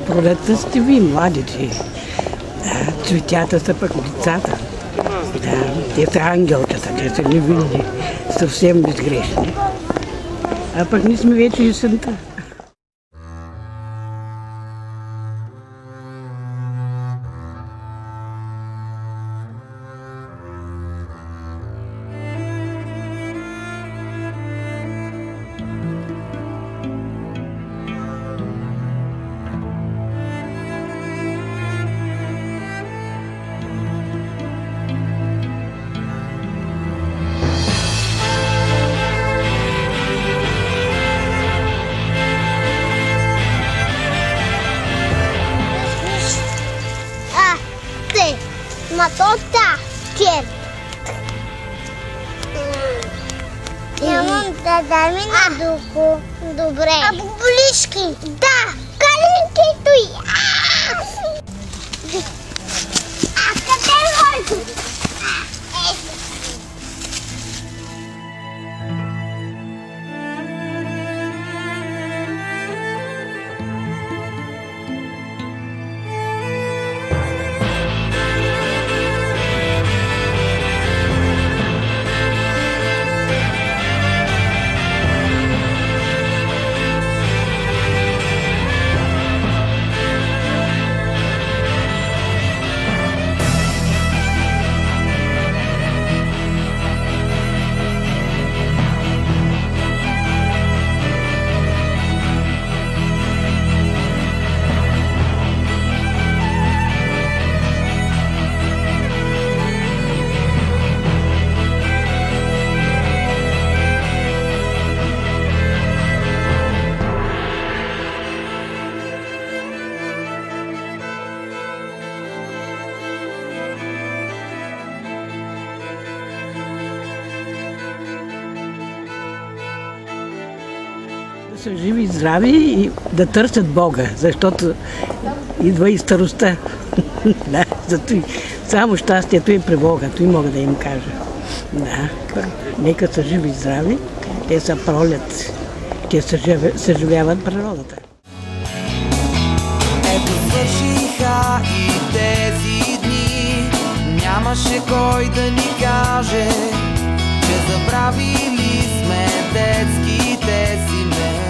Пролетта сте ви, младите. Да, цветята са пък децата. Да, те са ангелката, те са невинни, съвсем безгрешни. А пък ние сме вече есента. Матота, кер. Нямам да дай ми на духо. Добре. А бублишки? Да. Калинки той. А къде е моето? Да са живи и здрави и да търсят Бога, защото идва и старостта. Да, зато само щастието е при Бога, той мога да им кажа. Да, нека са живи и здрави, те са пролет, те съживяват природата. Ето свършиха и тези дни, нямаше кой да ни каже, че забравили сме детските си дни.